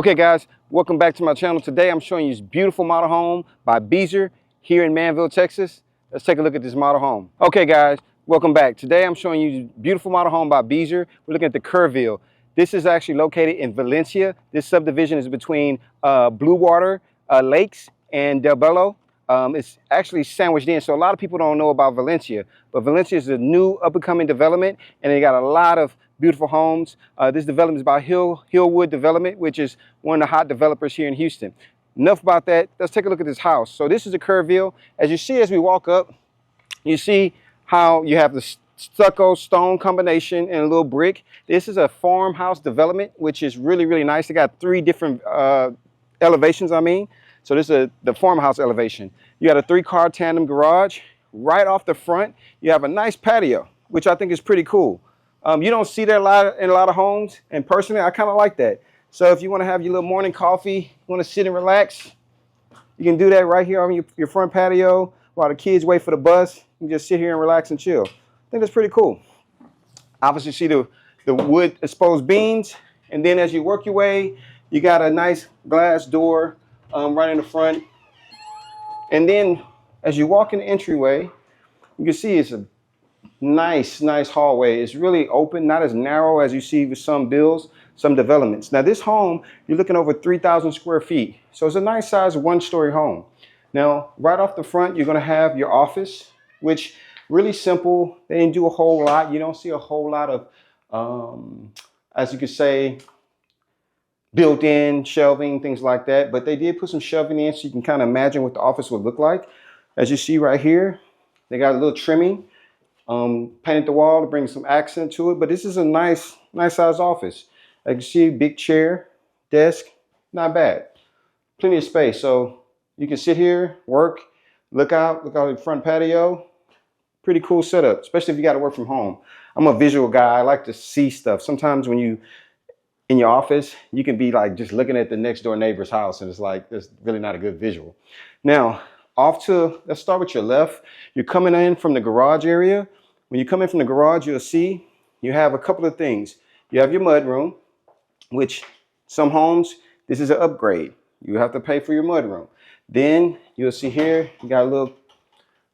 Okay guys, welcome back to my channel. Today I'm showing you this beautiful model home by Beazer here in Manville, Texas. Let's take a look at this model home. Okay guys, welcome back. Today I'm showing you this beautiful model home by Beazer. We're looking at the Kerrville. This is actually located in Valencia. This subdivision is between Blue Water Lakes and Del Bello. It's actually sandwiched in, so a lot of people don't know about Valencia, but Valencia is a new up-and-coming development, and they got a lot of beautiful homes. This development is by Hillwood Development, which is one of the hot developers here in Houston. Enough about that. Let's take a look at this house. So this is a Kerrville. As you see, as we walk up, you see how you have the stucco stone combination and a little brick. This is a farmhouse development, which is really, really nice. They got three different elevations, So this is the farmhouse elevation. You got a 3-car tandem garage. Right off the front, you have a nice patio, which I think is pretty cool. You don't see that in a lot of homes, and personally, I kind of like that. So if you want to have your little morning coffee, you want to sit and relax, you can do that right here on your front patio while the kids wait for the bus. You can just sit here and relax and chill. I think that's pretty cool. Obviously, see the wood exposed beams, and then as you work your way, you got a nice glass door right in the front. And then as you walk in the entryway, you can see it's a nice hallway. It's really open, not as narrow as you see with some developments. Now this home, you're looking over 3,000 square feet. So it's a nice size 1-story home. Now, right off the front, you're gonna have your office, which really simple. They didn't do a whole lot. You don't see a whole lot of, as you could say, built-in shelving, things like that. But they did put some shelving in so you can kind of imagine what the office would look like. As you see right here, they got a little trimming. Painted the wall to bring some accent to it, but this is a nice size office. As you can see, big chair, desk, not bad. Plenty of space, so you can sit here, work, look out the front patio. Pretty cool setup, especially if you got to work from home. I'm a visual guy. I like to see stuff. Sometimes when you in your office, you can be like just looking at the next door neighbor's house, and it's like it's really not a good visual. Now, let's start with your left. You're coming in from the garage area. When you come in from the garage, you'll see you have a couple of things. You have your mud room, which some homes, this is an upgrade. You have to pay for your mud room. Then you'll see here, you got a little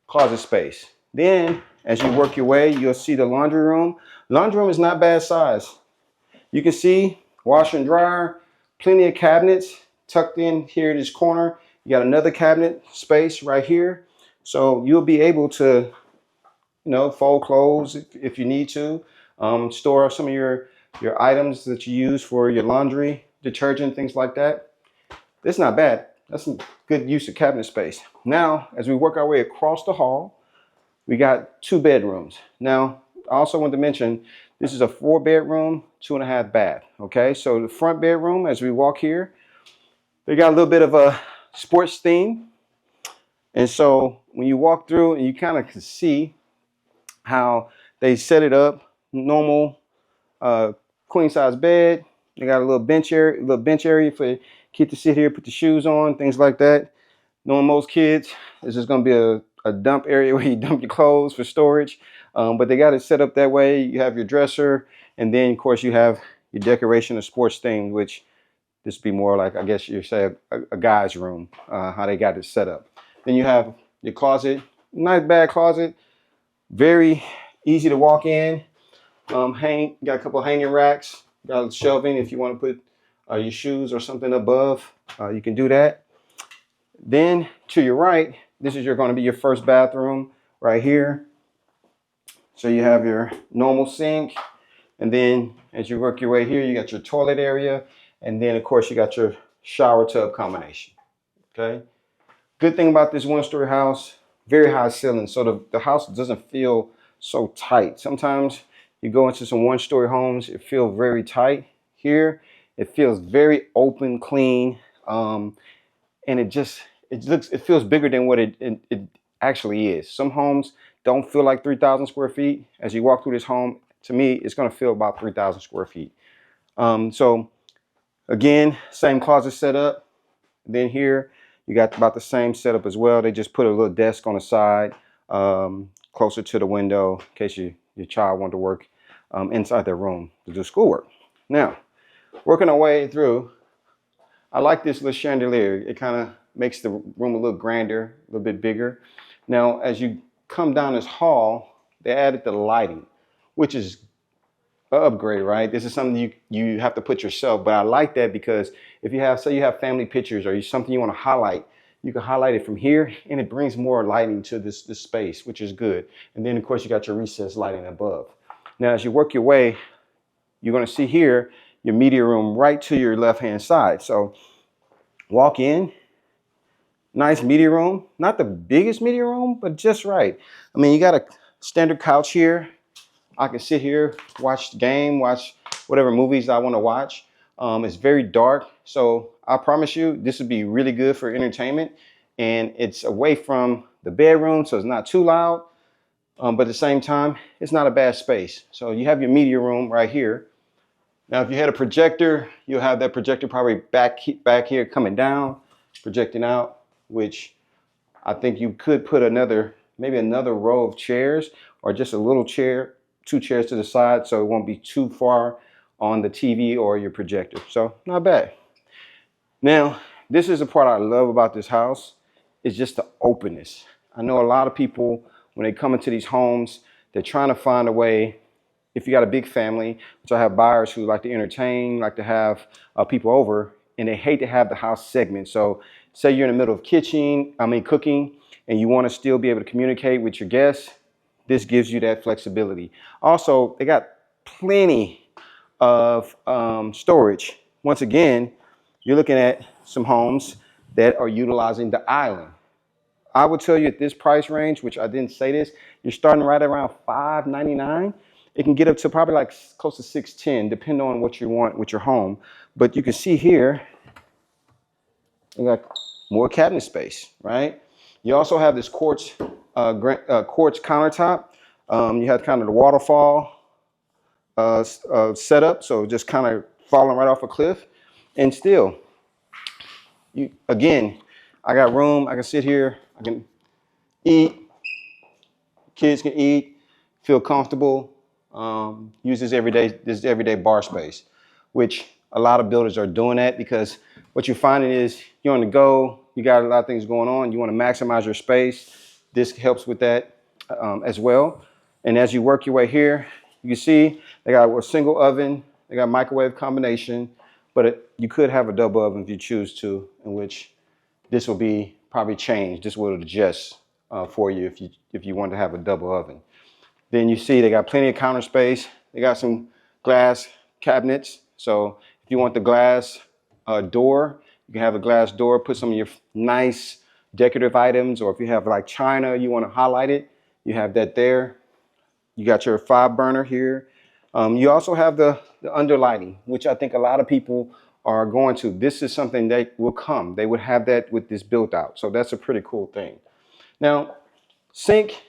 closet space. Then as you work your way, you'll see the laundry room. Laundry room is not bad size. You can see washer and dryer, plenty of cabinets tucked in here in this corner. You got another cabinet space right here. So you'll be able to fold clothes if you need to, store some of your items that you use for your laundry, detergent, things like that. That's not bad. That's some good use of cabinet space. Now, as we work our way across the hall, we got 2 bedrooms. Now, I also want to mention, this is a 4-bedroom, 2.5 bath. Okay, so the front bedroom, as we walk here, they got a little bit of a sports theme. And so when you walk through, and you kind of can see how they set it up, normal queen size bed. They got a little bench area for kids to sit here, put the shoes on, things like that. Knowing most kids, this is going to be a dump area where you dump your clothes for storage. But they got it set up that way. You have your dresser, and then of course you have your decoration of sports thing, which this would be more like, I guess you say, a guy's room, how they got it set up. Then you have your closet, nice bag closet. Very easy to walk in. Got a couple of hanging racks. Got shelving if you want to put your shoes or something above. You can do that. Then to your right, this is going to be your first bathroom right here. So you have your normal sink, and then as you work your way here, you got your toilet area, and then of course you got your shower tub combination. Okay. Good thing about this 1-story house, very high ceiling, so the house doesn't feel so tight. Sometimes you go into some 1-story homes, it feels very tight. Here, it feels very open, clean, and it feels bigger than what it actually is. Some homes don't feel like 3,000 square feet. As you walk through this home, to me, it's going to feel about 3,000 square feet. So again, same closet setup. Then here, you got about the same setup as well. They just put a little desk on the side, closer to the window in case your child wanted to work inside their room to do schoolwork. Now, working our way through, I like this little chandelier. It kind of makes the room a little grander, a little bit bigger. Now, as you come down this hall, they added the lighting, which is an upgrade, right? This is something you have to put yourself, but I like that because if you have, say you have family pictures or something you want to highlight, you can highlight it from here and it brings more lighting to this space, which is good. And then of course you got your recessed lighting above. Now, as you work your way, you're going to see here your media room right to your left-hand side. So walk in, nice media room, not the biggest media room, but just right. I mean, you got a standard couch here. I can sit here, watch the game, watch whatever movies I want to watch. It's very dark, so I promise you this would be really good for entertainment. And it's away from the bedroom, so it's not too loud. But at the same time, it's not a bad space. So you have your media room right here. Now, if you had a projector, you'll have that projector probably back here coming down, projecting out, which I think you could put maybe another row of chairs or just a little chair, 2 chairs to the side, so it won't be too far on the TV or your projector. So not bad. Now, this is the part I love about this house, is just the openness. I know a lot of people, when they come into these homes, they're trying to find a way. If you got a big family, which I have buyers who like to entertain, like to have people over, and they hate to have the house segment. So say you're in the middle of cooking, and you want to still be able to communicate with your guests, this gives you that flexibility. Also, they got plenty of storage. Once again, you're looking at some homes that are utilizing the island. I would tell you at this price range, which I didn't say this, you're starting right around $599. It can get up to probably like close to $610, depending on what you want with your home. But you can see here, you got more cabinet space, right? You also have this quartz countertop. You have kind of the waterfall setup, so just kind of falling right off a cliff. And still, again, I got room. I can sit here. I can eat. Kids can eat, feel comfortable. Use this everyday bar space, which a lot of builders are doing that, because what you're finding is you're on the go. You got a lot of things going on. You want to maximize your space. This helps with that as well. And as you work your way here, you can see they got a single oven. They got microwave combination, but you could have a double oven if you choose to, in which this will be probably changed. This will adjust for you if you want to have a double oven. Then you see they got plenty of counter space. They got some glass cabinets. So if you want the glass door, you can have a glass door, put some of your nice decorative items, or if you have like china, you want to highlight it, you have that there. You got your 5-burner here. You also have the underlighting, which I think a lot of people are going to. This is something that will come. They would have that with this built out. So that's a pretty cool thing. Now, sink,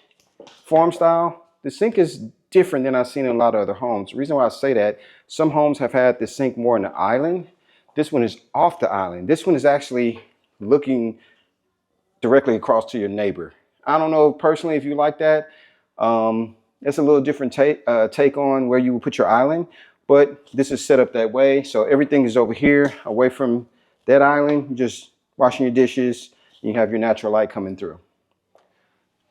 farm style. The sink is different than I've seen in a lot of other homes. The reason why I say that, some homes have had the sink more in the island. This one is off the island. This one is actually looking directly across to your neighbor. I don't know personally if you like that. It's a little different take on where you would put your island, but this is set up that way. So everything is over here, away from that island. You're just washing your dishes. You have your natural light coming through.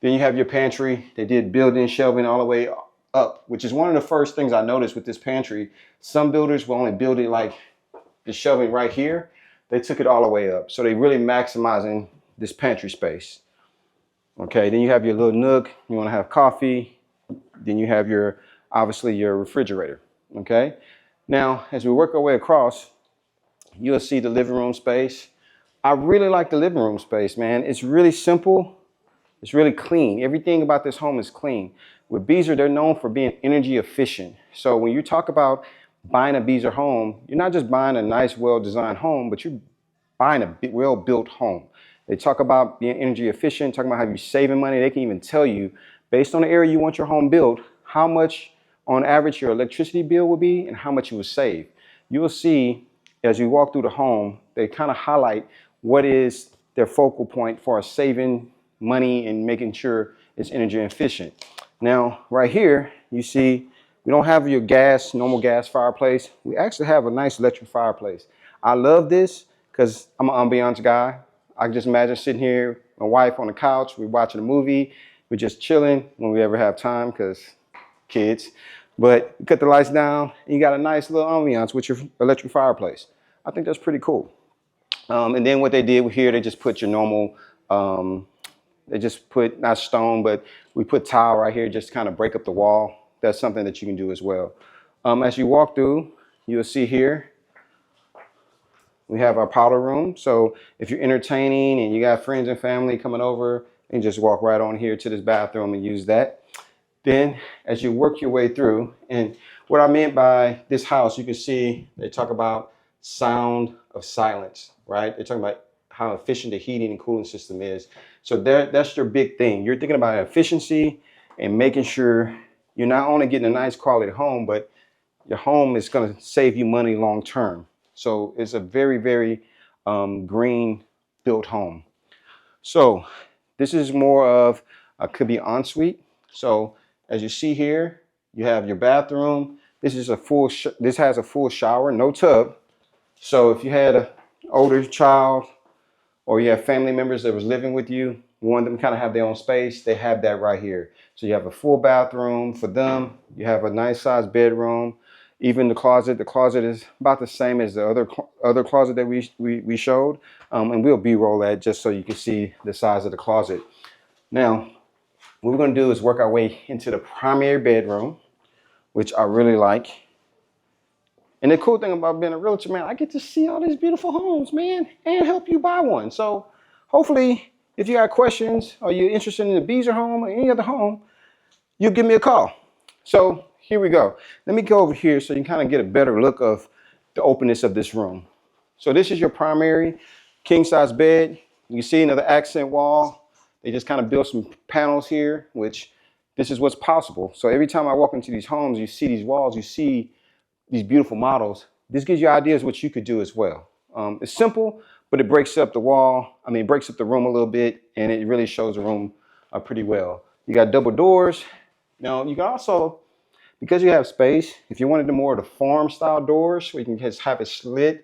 Then you have your pantry. They did built-in shelving all the way up, which is one of the first things I noticed with this pantry. Some builders will only build it like the shelving right here. They took it all the way up. So they really maximizing this pantry space. Okay, then you have your little nook. You want to have coffee. Then you have obviously your refrigerator. Okay, now as we work our way across, you'll see the living room space. I really like the living room space, man. It's really simple. It's really clean. Everything about this home is clean. With Beazer, they're known for being energy efficient. So when you talk about buying a Beazer home, you're not just buying a nice, well-designed home, but you're buying a well-built home. They talk about being energy efficient, talking about how you're saving money. They can even tell you, based on the area you want your home built, how much on average your electricity bill will be and how much you will save. You will see as you walk through the home, they kind of highlight what is their focal point for saving money and making sure it's energy efficient. Now, right here, you see we don't have your normal gas fireplace. We actually have a nice electric fireplace. I love this because I'm an ambiance guy. I can just imagine sitting here, my wife on the couch, we're watching a movie, we're just chilling when we ever have time, because kids. But you cut the lights down, and you got a nice little ambiance with your electric fireplace. I think that's pretty cool. And then what they did here, they just put your normal, they just put, not stone, but we put tile right here just to kind of break up the wall. That's something that you can do as well. As you walk through, you'll see here, we have our powder room. So if you're entertaining and you got friends and family coming over, and just walk right on here to this bathroom and use that. Then as you work your way through, and what I meant by this house, you can see they talk about sound of silence, right? They're talking about how efficient the heating and cooling system is. So that's your big thing. You're thinking about efficiency and making sure you're not only getting a nice quality home, but your home is going to save you money long term. So it's a very, very green built home. So this is more of could be ensuite. So as you see here, you have your bathroom. This is a full. This has a full shower, no tub. So if you had an older child, or you have family members that was living with you, you want them to kind of have their own space, they have that right here. So you have a full bathroom for them. You have a nice sized bedroom. Even the closet is about the same as the other closet that we showed. And we'll B-roll that just so you can see the size of the closet. Now, what we're going to do is work our way into the primary bedroom, which I really like. And the cool thing about being a realtor, man, I get to see all these beautiful homes, man, and help you buy one. So hopefully, if you got questions or you're interested in the Beazer home or any other home, you give me a call. So here we go. Let me go over here so you can kind of get a better look of the openness of this room. So this is your primary king size bed. You see another accent wall. They just kind of built some panels here, which this is what's possible. So every time I walk into these homes, you see these walls, you see these beautiful models. This gives you ideas what you could do as well. It's simple, but it breaks up the wall. I mean, it breaks up the room a little bit, and it really shows the room pretty well. You got double doors. Now, you can also, because you have space, if you wanted the more of the farm style doors, where you can just have it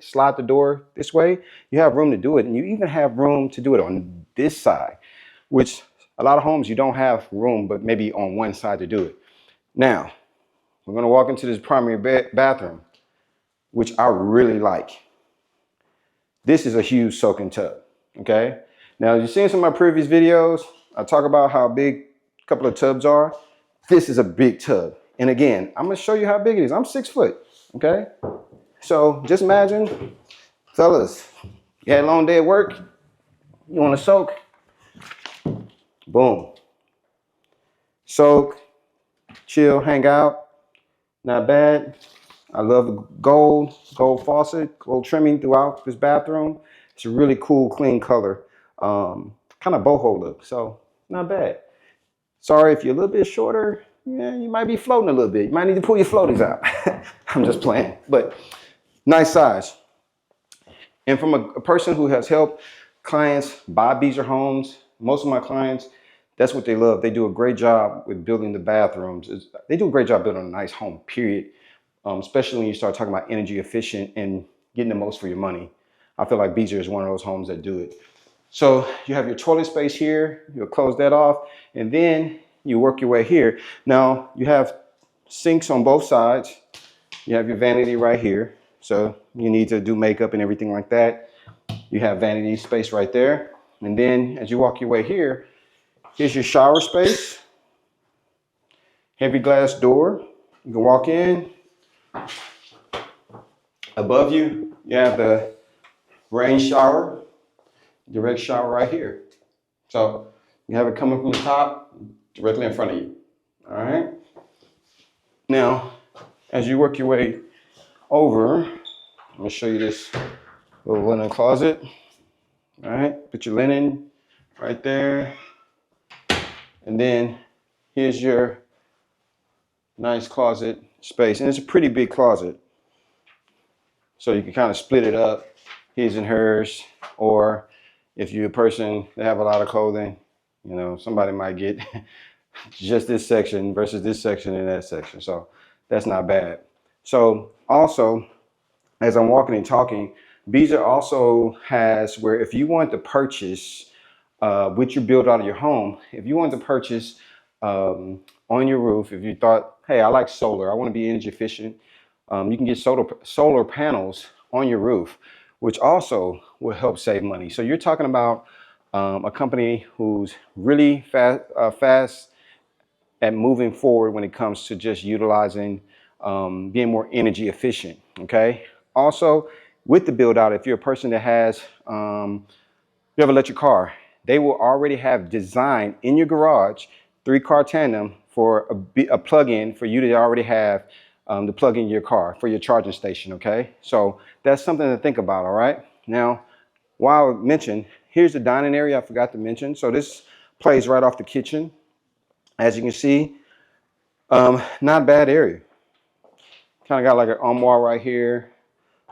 slide the door this way, you have room to do it. And you even have room to do it on this side, which a lot of homes you don't have room, but maybe on one side to do it. Now, we're going to walk into this primary bathroom, which I really like. This is a huge soaking tub, okay? Now, you've seen some of my previous videos. I talk about how big a couple of tubs are. This is a big tub. And again, I'm going to show you how big it is. I'm 6 foot, okay? So just imagine, fellas, you had a long day at work. You want to soak? Boom. Soak, chill, hang out. Not bad. I love the gold faucet, gold trimming throughout this bathroom. It's a really cool, clean color. Kind of boho look, so not bad. Sorry if you're a little bit shorter, yeah, you might be floating a little bit. You might need to pull your floaties out. I'm just playing, but nice size. And from a person who has helped clients buy Beazer homes, most of my clients, that's what they love. They do a great job with building the bathrooms. They do a great job building a nice home, period. Especially when you start talking about energy efficient and getting the most for your money. I feel like Beazer is one of those homes that do it. So you have your toilet space here. You'll close that off, and then you work your way here. Now you have sinks on both sides. You have your vanity right here. So you need to do makeup and everything like that. You have vanity space right there. And then as you walk your way here, here's your shower space. Heavy glass door. You can walk in. Above you, you have the rain shower, direct shower right here. So you have it coming from the top, directly in front of you. All right. Now, as you work your way over, I'm gonna show you this little linen closet. All right, put your linen right there. And then here's your nice closet space. And it's a pretty big closet. So you can kind of split it up, his and hers, or if you're a person that have a lot of clothing, you know, somebody might get just this section versus this section and that section. So that's not bad. So also, as I'm walking and talking, Beazer also has where if you want to purchase with your build out of your home, if you want to purchase on your roof, if you thought, hey, I like solar, I want to be energy efficient, you can get solar panels on your roof, which also will help save money. So you're talking about a company who's really fast at moving forward when it comes to just utilizing, being more energy efficient. Okay. Also, with the build out, if you're a person that has, you have an electric car, they will already have designed in your garage 3-car tandem for a plug-in for you to already have the plug in your car for your charging station. Okay. So that's something to think about. All right. Now, while I mentioned, here's the dining area I forgot to mention. So this plays right off the kitchen. As you can see, not a bad area. Kind of got like an armoire right here.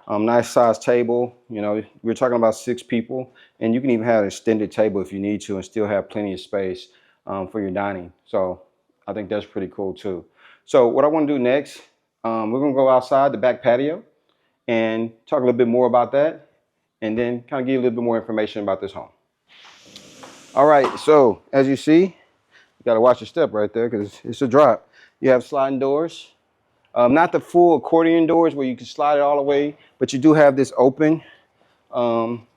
Nice size table. You know, we're talking about 6 people, and you can even have an extended table if you need to and still have plenty of space for your dining. So I think that's pretty cool too. So what I want to do next, we're going to go outside the back patio and talk a little bit more about that, and then kind of give you a little bit more information about this home. All right, so as you see, you got to watch your step right there because it's a drop. You have sliding doors. Not the full accordion doors where you can slide it all the way, but you do have this open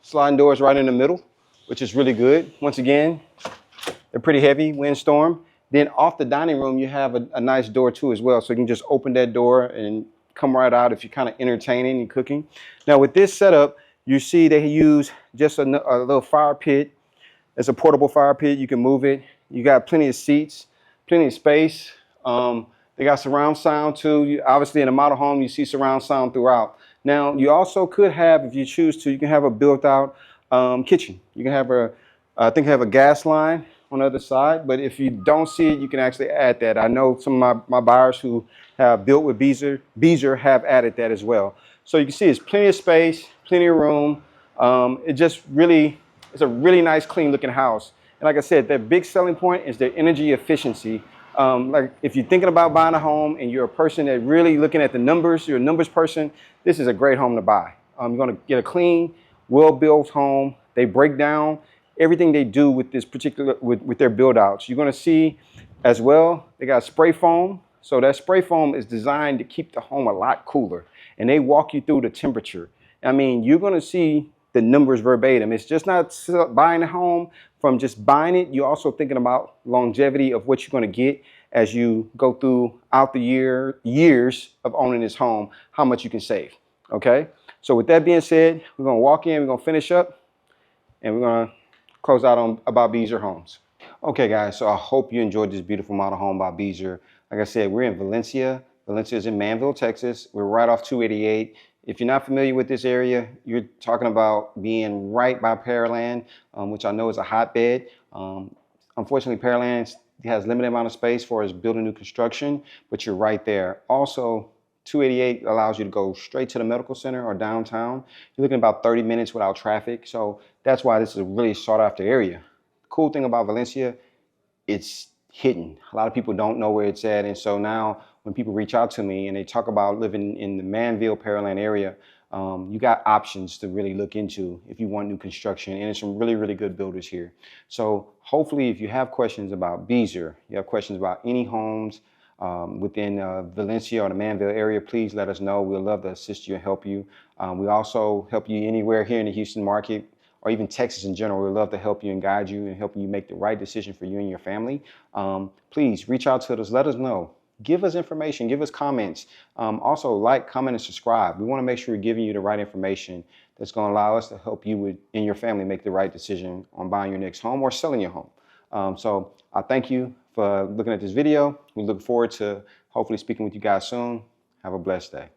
sliding doors right in the middle, which is really good. Once again, they're pretty heavy, windstorm. Then off the dining room, you have a nice door too as well. So you can just open that door and come right out if you're kind of entertaining and cooking. Now with this setup, you see they use just a little fire pit. It's a portable fire pit. You can move it. You got plenty of seats, plenty of space. They got surround sound too. Obviously in a model home, you see surround sound throughout. Now you also could have, if you choose to, you can have a built out kitchen. You can have I think have a gas line on the other side, but if you don't see it, you can actually add that. I know some of my buyers who have built with Beazer have added that as well. So you can see it's plenty of space, plenty of room. It's a really nice, clean looking house. And like I said, their big selling point is their energy efficiency. Like if you're thinking about buying a home and you're a person that really looking at the numbers, you're a numbers person, this is a great home to buy. You're going to get a clean, well-built home. They break down everything they do with this particular, with their build outs. You're going to see as well, they got spray foam. So that spray foam is designed to keep the home a lot cooler, and they walk you through the temperature. I mean, you're going to see the numbers verbatim. It's just not buying a home from just buying it. You're also thinking about longevity of what you're going to get as you go throughout the years of owning this home, how much you can save. Okay. So with that being said, we're going to walk in, we're going to finish up, and we're going to close out on about Beazer Homes. Okay, guys. So I hope you enjoyed this beautiful model home by Beazer. Like I said, we're in Valencia. Valencia is in Manville, Texas. We're right off 288. If you're not familiar with this area, you're talking about being right by Pearland, which I know is a hotbed. Unfortunately, Pearland has limited amount of space for us building new construction, but you're right there. Also, 288 allows you to go straight to the medical center or downtown. You're looking about 30 minutes without traffic. So that's why this is a really sought after area. The cool thing about Valencia, it's hidden. A lot of people don't know where it's at. And so now when people reach out to me and they talk about living in the Manville, Pearland area, you got options to really look into if you want new construction. And there's some really, really good builders here. So hopefully if you have questions about Beazer, you have questions about any homes within Valencia or the Manville area, please let us know. We'd love to assist you and help you. We also help you anywhere here in the Houston market or even Texas in general. We'd love to help you and guide you and help you make the right decision for you and your family. Please reach out to us. Let us know. Give us information. Give us comments. Also, like, comment, and subscribe. We want to make sure we're giving you the right information that's going to allow us to help you and your family make the right decision on buying your next home or selling your home. So I thank you for looking at this video. We look forward to hopefully speaking with you guys soon. Have a blessed day.